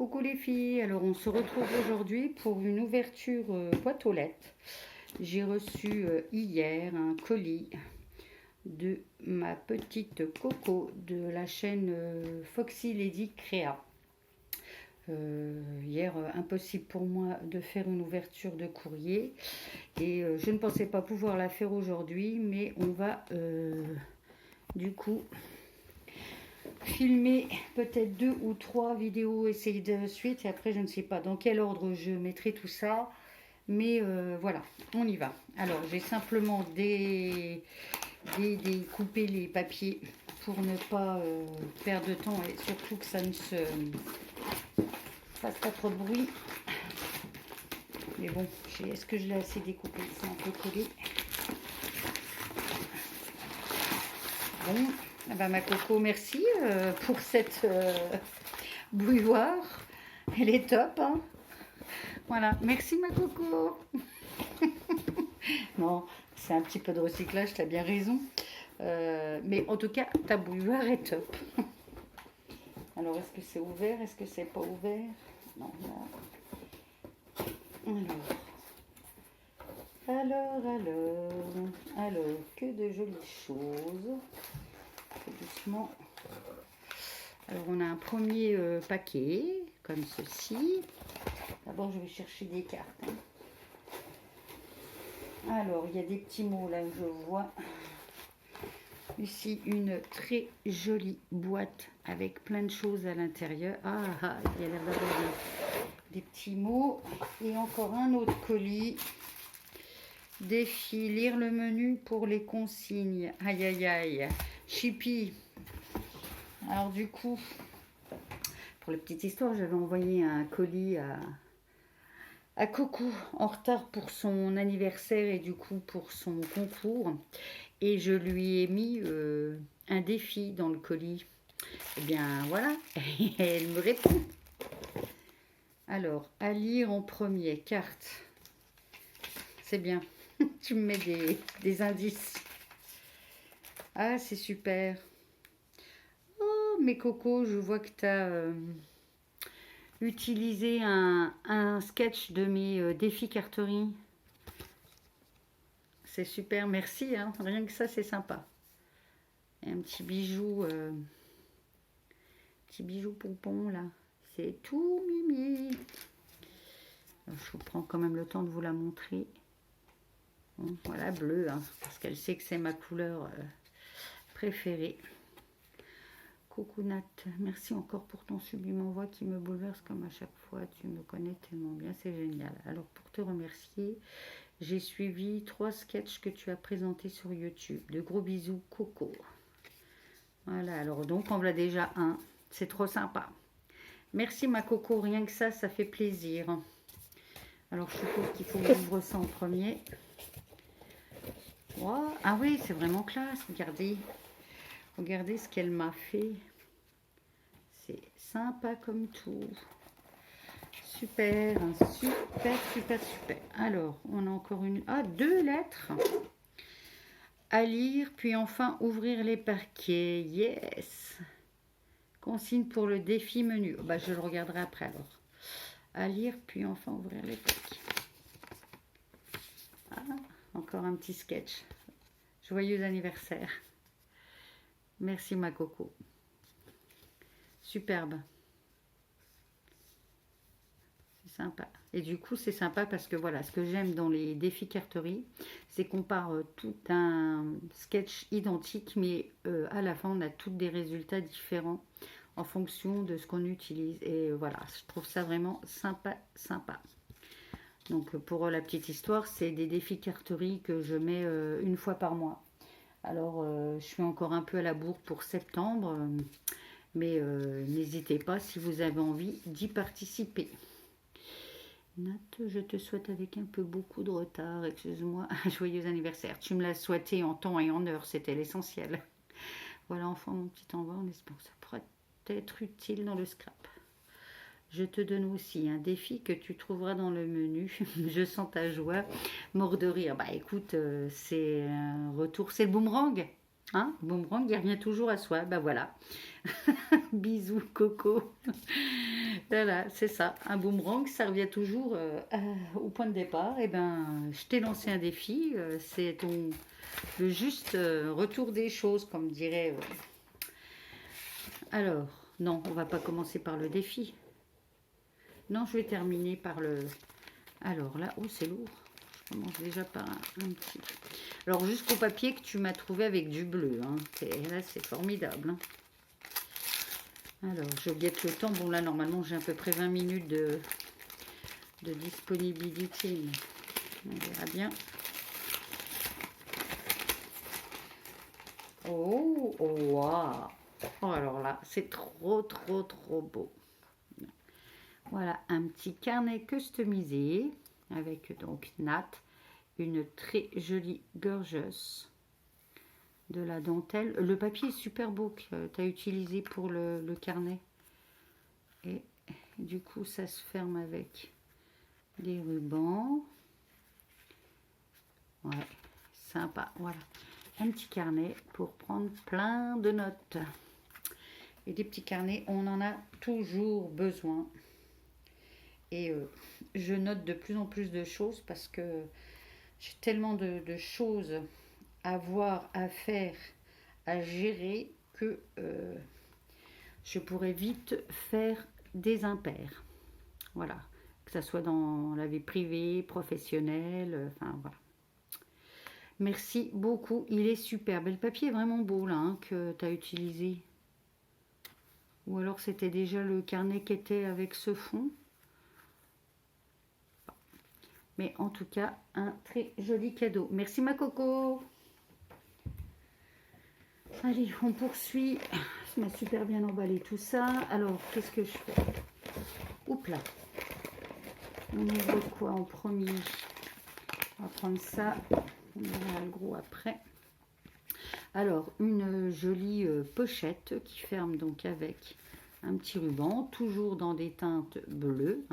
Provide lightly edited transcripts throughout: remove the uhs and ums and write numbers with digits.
Coucou les filles, alors on se retrouve aujourd'hui pour une ouverture boîte aux lettres. J'ai reçu hier un colis de ma petite Coco de la chaîne Foxy Lady Créa. Hier, impossible pour moi de faire une ouverture de courrier et je ne pensais pas pouvoir la faire aujourd'hui, mais on va du coup filmer peut-être 2 ou 3 vidéos, essayer de suite, et après je ne sais pas dans quel ordre je mettrai tout ça, mais voilà, on y va. Alors j'ai simplement découpé les papiers pour ne pas perdre de temps et surtout que ça ne se fasse pas trop de bruit. Mais bon, est-ce que je l'ai assez découpé? C'est un peu collé. Bon, ah bah, ma Coco, merci pour cette bouilloire. Elle est top, hein. Voilà, merci ma Coco. Non, c'est un petit peu de recyclage, tu as bien raison. Mais en tout cas, ta bouilloire est top. Alors, est-ce que c'est ouvert? Est-ce que c'est pas ouvert? Non, non. Alors, que de jolies choses. Doucement. Alors, on a un premier paquet, comme ceci. D'abord, je vais chercher des cartes. Hein. Alors, il y a des petits mots là, je vois. Ici, une très jolie boîte avec plein de choses à l'intérieur. Ah, il y a l'air d'avoir des petits mots. Et encore un autre colis. Défi, lire le menu pour les consignes. Aïe, aïe, aïe. Chippy. Alors, du coup, pour la petite histoire, j'avais envoyé un colis à Coco en retard pour son anniversaire et du coup pour son concours. Et je lui ai mis un défi dans le colis. Eh bien voilà, elle me répond. Alors, à lire en premier, carte. C'est bien, tu me mets des indices. Ah, c'est super. Oh, mais Coco, je vois que tu as utilisé un sketch de mes défis carterie. C'est super, merci, hein. Rien que ça, c'est sympa. Et un petit bijou pompon, là. C'est tout mimi. Alors, je vous prends quand même le temps de vous la montrer. Bon, voilà, bleu, hein, parce qu'elle sait que c'est ma couleur préférée. Coucou Nat, merci encore pour ton sublime envoi qui me bouleverse comme à chaque fois. Tu me connais tellement bien, c'est génial. Alors, pour te remercier, j'ai suivi 3 sketchs que tu as présentés sur YouTube. De gros bisous, Coco. Voilà, alors donc on l'a déjà un. C'est trop sympa. Merci ma Coco, rien que ça fait plaisir. Alors je suppose qu'il faut ouvrir ça en premier. Wow. Ah oui, c'est vraiment classe, regardez. Regardez ce qu'elle m'a fait. C'est sympa comme tout. Super, super, super, super. Alors, on a encore une... Ah, 2 lettres. À lire, puis enfin ouvrir les paquets. Yes. Consigne pour le défi menu. Bah, je le regarderai après alors. À lire, puis enfin ouvrir les paquets. Ah, encore un petit sketch. Joyeux anniversaire. Merci ma Coco. Superbe. C'est sympa. Et du coup, c'est sympa parce que voilà, ce que j'aime dans les défis carterie, c'est qu'on part tout un sketch identique, mais à la fin, on a tous des résultats différents en fonction de ce qu'on utilise. Et voilà, je trouve ça vraiment sympa, sympa. Donc, pour la petite histoire, c'est des défis carterie que je mets une fois par mois. Alors, je suis encore un peu à la bourre pour septembre, mais n'hésitez pas si vous avez envie d'y participer. Nat, je te souhaite avec un peu beaucoup de retard, excuse-moi, un joyeux anniversaire. Tu me l'as souhaité en temps et en heure, c'était l'essentiel. Voilà enfin mon petit envoi, en espérant que ça pourrait être utile dans le scrap. Je te donne aussi un défi que tu trouveras dans le menu. Je sens ta joie, mort de rire. Bah écoute, c'est un retour, c'est le boomerang. Hein, boomerang, il revient toujours à soi. Bah voilà. Bisous Coco. Voilà, c'est ça. Un boomerang, ça revient toujours au point de départ. Et ben, je t'ai lancé un défi. C'est le juste retour des choses, comme dirait. Alors, non, on va pas commencer par le défi. Non, je vais terminer par le... Alors là, oh, c'est lourd. Je commence déjà par un petit... Alors, jusqu'au papier que tu m'as trouvé avec du bleu. Hein. Là, c'est formidable. Hein. Alors, je guette le temps. Bon, là, normalement, j'ai à peu près 20 minutes de disponibilité. Mais on verra bien. Oh, oh, waouh. Oh, alors là, c'est trop, trop, trop beau. Voilà, un petit carnet customisé avec donc Nat, une très jolie gorgeuse, de la dentelle. Le papier est super beau que tu as utilisé pour le carnet. Et du coup, ça se ferme avec des rubans. Ouais, sympa. Voilà, un petit carnet pour prendre plein de notes. Et des petits carnets, on en a toujours besoin. Et je note de plus en plus de choses parce que j'ai tellement de choses à voir, à faire, à gérer que je pourrais vite faire des impairs. Voilà, que ce soit dans la vie privée, professionnelle, enfin voilà. Merci beaucoup, il est superbe. Et le papier est vraiment beau là hein, que tu as utilisé. Ou alors c'était déjà le carnet qui était avec ce fond. Mais en tout cas, un très joli cadeau. Merci ma coco. Allez, on poursuit. Je m'a super bien emballé tout ça. Alors, qu'est-ce que je fais? Oups là. On ouvre quoi en premier? On va prendre ça. On verra le gros après. Alors, une jolie pochette qui ferme donc avec un petit ruban, toujours dans des teintes bleues.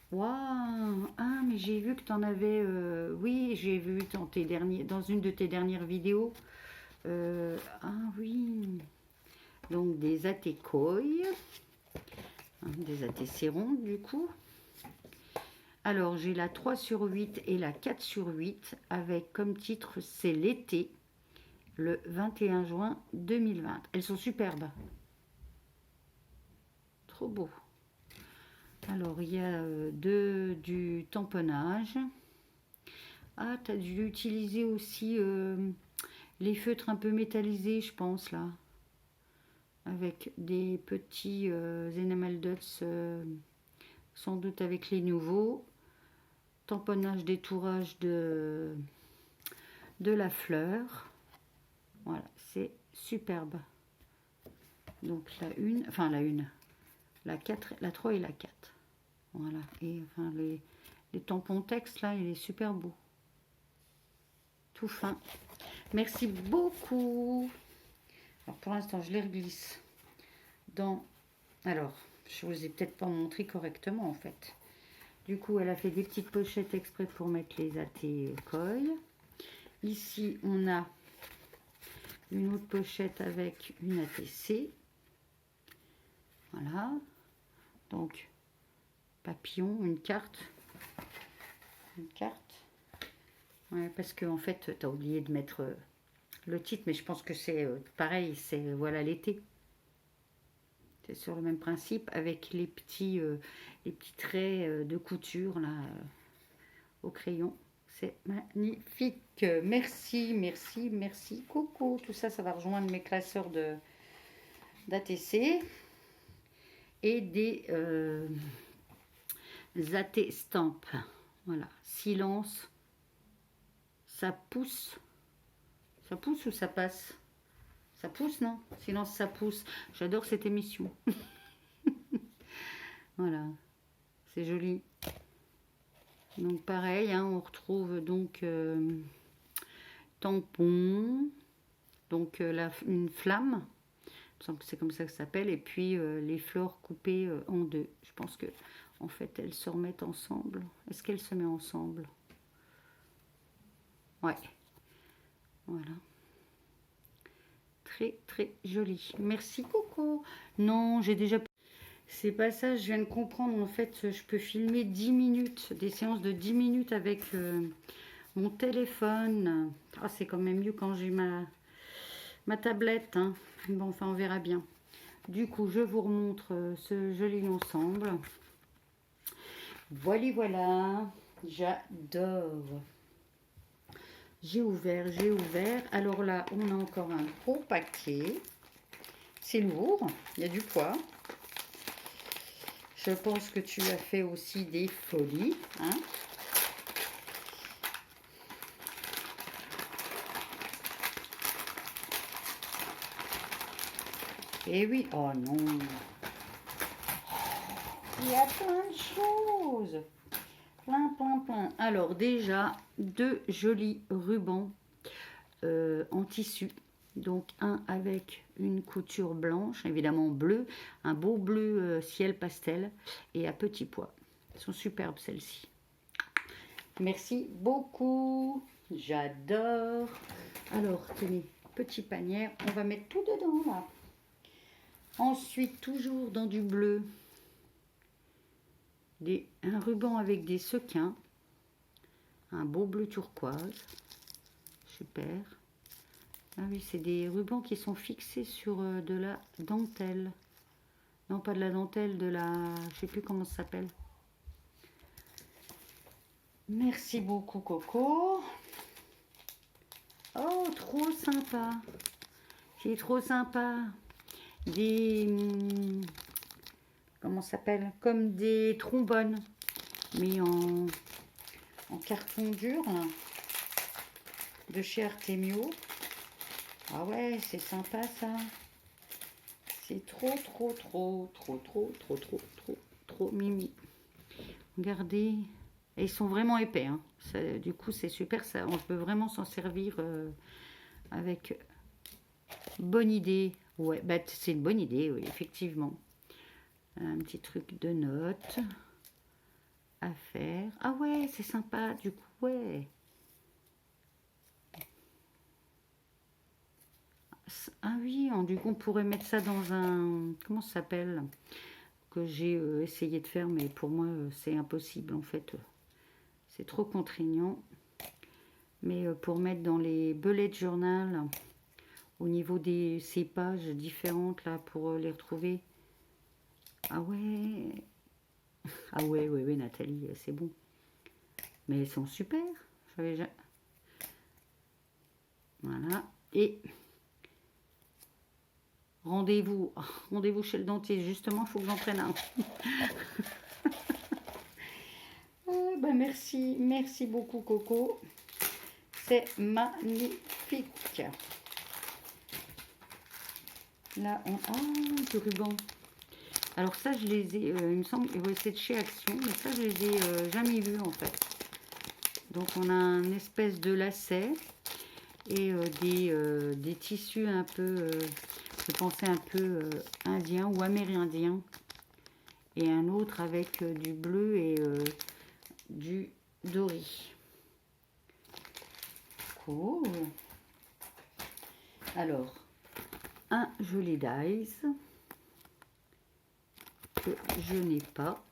Waouh! Ah, mais j'ai vu que tu en avais... oui, j'ai vu dans une de tes dernières vidéos. Ah oui. Donc des atékoi. Des atécérons du coup. Alors j'ai la 3/8 et la 4/8 avec comme titre c'est l'été, le 21 juin 2020. Elles sont superbes. Trop beau. Alors il y a du tamponnage. Ah, tu as dû utiliser aussi les feutres un peu métallisés, je pense, là. Avec des petits enamel dots, sans doute avec les nouveaux. Tamponnage, détourage de la fleur. Voilà, c'est superbe. Donc la 1, enfin la 1, la 4, la 3 et la 4. Voilà, et enfin les tampons texte, là, il est super beau. Tout fin. Merci beaucoup. Alors pour l'instant, je les reglisse dans... Alors, je vous ai peut-être pas montré correctement en fait. Du coup, elle a fait des petites pochettes exprès pour mettre les atékoi. Ici, on a une autre pochette avec une ATC. Voilà. Donc, papillon, une carte. Une carte. Ouais, parce que en fait, tu as oublié de mettre le titre, mais je pense que c'est pareil, c'est voilà l'été. C'est sur le même principe avec les petits traits de couture là au crayon. C'est magnifique. Merci, merci, merci. Coucou. Tout ça, ça va rejoindre mes classeurs d'ATC et des AT Stamp. Voilà. Silence. Ça pousse. Ça pousse ou ça passe? Ça pousse, non? Silence, ça pousse. J'adore cette émission. Voilà. C'est joli. Donc pareil, hein, on retrouve donc tampon, donc une flamme, il me semble que c'est comme ça que ça s'appelle, et puis les fleurs coupées en deux. Je pense que en fait elles se remettent ensemble. Est-ce qu'elles se mettent ensemble? Ouais. Voilà. Très très joli. Merci, coucou. Non, j'ai déjà... C'est pas ça, je viens de comprendre. En fait, je peux filmer 10 minutes, des séances de 10 minutes avec mon téléphone. Ah, c'est quand même mieux quand j'ai ma tablette, hein. Bon, enfin, on verra bien. Du coup, je vous remontre ce joli ensemble. Voilà, voilà. J'adore. J'ai ouvert, j'ai ouvert. Alors là, on a encore un gros paquet. C'est lourd, il y a du poids. Je pense que tu as fait aussi des folies, hein. Et oui, oh non. Il y a plein de choses. Plein, plein, plein. Alors déjà, deux jolis rubans en tissu. Donc un avec une couture blanche, évidemment bleu, un beau bleu ciel pastel et à petits pois. Elles sont superbes celles-ci. Merci beaucoup. J'adore. Alors, tenez, petit panier. On va mettre tout dedans là. Ensuite, toujours dans du bleu, un ruban avec des sequins. Un beau bleu turquoise. Super. Ah oui, c'est des rubans qui sont fixés sur de la dentelle. Non, pas de la dentelle, de la... Je sais plus comment ça s'appelle. Merci beaucoup, Coco. Oh, trop sympa. C'est trop sympa. Des... Comment ça s'appelle? Comme des trombones. Mais en carton dur, là. De chez Artemio. Ah ouais, c'est sympa ça. C'est trop mimi. Regardez. Et ils sont vraiment épais. Hein. Ça, du coup, c'est super. Ça, on peut vraiment s'en servir avec bonne idée. Ouais, bah, c'est une bonne idée, oui, effectivement. Un petit truc de notes à faire. Ah ouais, c'est sympa, du coup, ouais. Ah oui, du coup, on pourrait mettre ça dans un... Comment ça s'appelle? Que j'ai essayé de faire, mais pour moi, c'est impossible, en fait. C'est trop contraignant. Mais pour mettre dans les bullet journal, au niveau de ces pages différentes, là, pour les retrouver. Ah ouais. Ah ouais, ouais, ouais, Nathalie, c'est bon. Mais elles sont super. Voilà. Et... Rendez-vous chez le dentiste. Justement, il faut que j'en prenne un. Ben merci beaucoup Coco. C'est magnifique. Là, du ruban. Alors ça, je les ai, il me semble, c'est de chez Action, mais ça, je les ai jamais vus en fait. Donc on a un espèce de lacet et des tissus un peu... je pensais un peu indien ou amérindien. Et un autre avec du bleu et du doré. Cool. Alors, un joli dice que je n'ai pas.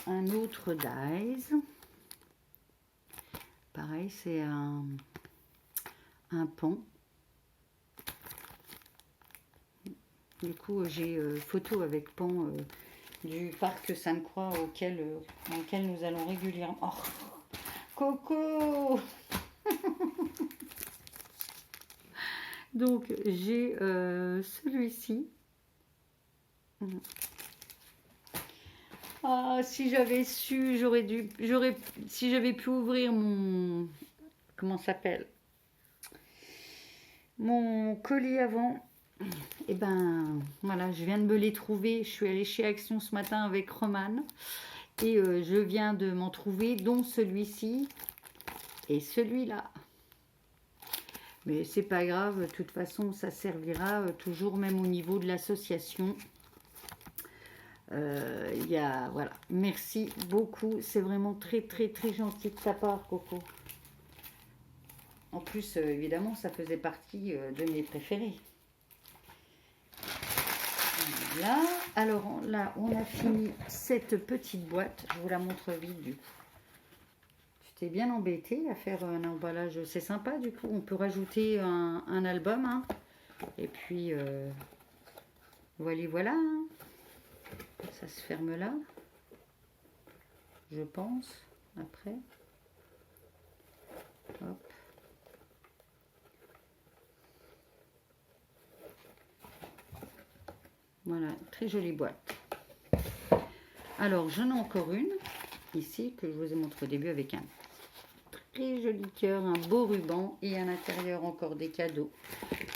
Un autre dice. Pareil, c'est un pan. Du coup, j'ai photo avec pan du parc Sainte-Croix auquel nous allons régulièrement. Oh, Coco. Donc, j'ai celui-ci. Ah, si j'avais su, si j'avais pu ouvrir mon... Comment ça s'appelle? Mon colis avant... Et ben voilà, je viens de me les trouver. Je suis allée chez Action ce matin avec Romane et je viens de m'en trouver, dont celui-ci et celui-là. Mais c'est pas grave, de toute façon, ça servira toujours, même au niveau de l'association. Voilà, merci beaucoup. C'est vraiment très gentil de ta part, Coco. En plus, évidemment, ça faisait partie de mes préférés. Voilà. Alors là, on a fini cette petite boîte. Je vous la montre vite du coup. J'étais bien embêtée à faire un emballage. C'est sympa du coup. On peut rajouter un album. Hein. Et puis, voilà, voilà. Hein. Ça se ferme là. Je pense. Après. Hop. Voilà, très jolie boîte. Alors, j'en ai encore une, ici, que je vous ai montré au début avec un très joli cœur, un beau ruban et à l'intérieur encore des cadeaux.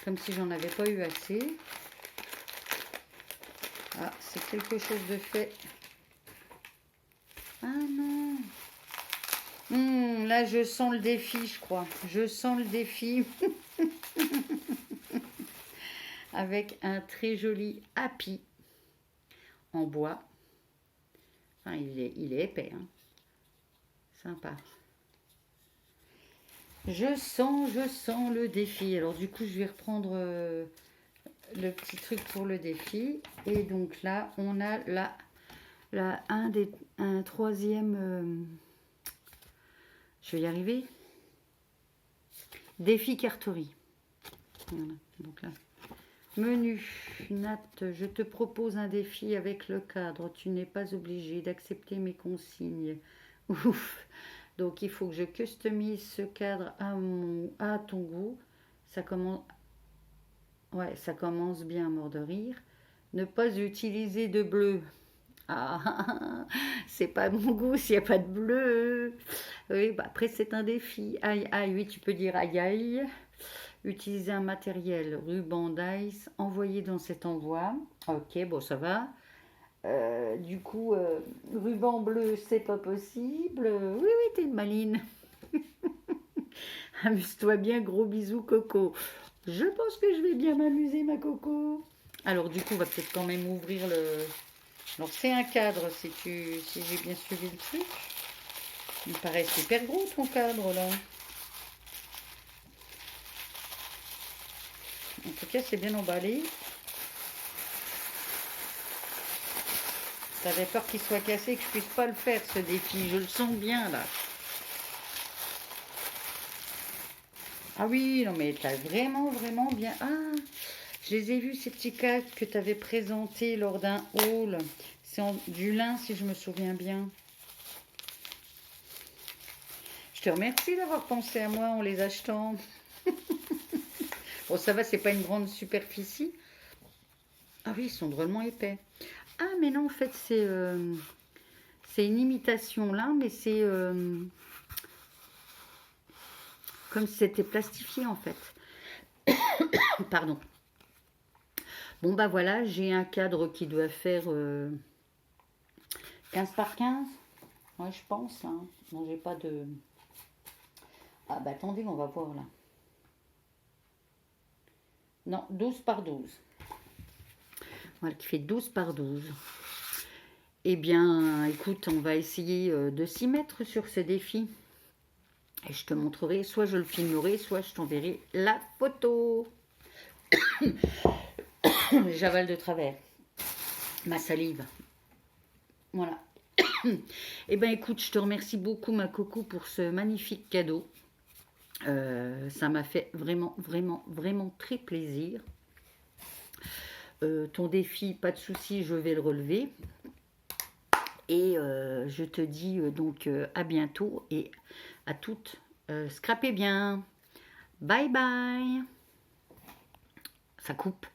Comme si j'en avais pas eu assez. Ah, c'est quelque chose de fait. Ah non. Là, je sens le défi, je crois. Je sens le défi. Avec un très joli happy en bois. Enfin, il est épais. Hein. Sympa. Je sens le défi. Alors, du coup, je vais reprendre le petit truc pour le défi. Et donc là, on a un troisième... je vais y arriver. Défi carterie. Voilà. Donc là. Menu, Nat, je te propose un défi avec le cadre. Tu n'es pas obligé d'accepter mes consignes. Ouf. Donc, il faut que je customise ce cadre à ton goût. Ça commence, ouais, ça commence bien à mort de rire. Ne pas utiliser de bleu. Ah, c'est pas mon goût s'il n'y a pas de bleu. Oui, bah après, c'est un défi. Aïe, aïe, oui, tu peux dire aïe, aïe. Utiliser un matériel ruban dice envoyé dans cet envoi. Ok, bon, ça va. Du coup, ruban bleu, c'est pas possible. Oui, oui, t'es une maline. Amuse-toi bien, gros bisous, Coco. Je pense que je vais bien m'amuser, ma Coco. Alors, du coup, on va peut-être quand même ouvrir le... Alors, c'est un cadre, si j'ai bien suivi le truc. Il me paraît super gros, ton cadre, là. En tout cas, c'est bien emballé. J'avais peur qu'il soit cassé et que je puisse pas le faire, ce défi. Je le sens bien, là. Ah oui, non, mais t'as vraiment, vraiment bien... Ah, je les ai vus, ces petits cadres que tu avais présentés lors d'un haul. C'est du lin, si je me souviens bien. Je te remercie d'avoir pensé à moi en les achetant. Bon, ça va, c'est pas une grande superficie. Ah oui, ils sont drôlement épais. Ah, mais non, en fait, c'est une imitation lin, mais c'est comme si c'était plastifié, en fait. Pardon. Bon, bah voilà, j'ai un cadre qui doit faire 15 par 15. Ouais, je pense. Hein. Non, j'ai pas de... Ah, bah attendez, on va voir là. Non, 12 par 12. Voilà, qui fait 12 par 12. Eh bien, écoute, on va essayer de s'y mettre sur ce défi. Et je te montrerai, soit je le filmerai, soit je t'enverrai la photo. J'avale de travers. Ma salive. Voilà. Eh bien, écoute, je te remercie beaucoup, ma Coco, pour ce magnifique cadeau. Ça m'a fait vraiment, vraiment, vraiment très plaisir. Ton défi, pas de souci, je vais le relever. Et je te dis donc à bientôt et à toutes. Scrapez bien. Bye bye. Ça coupe.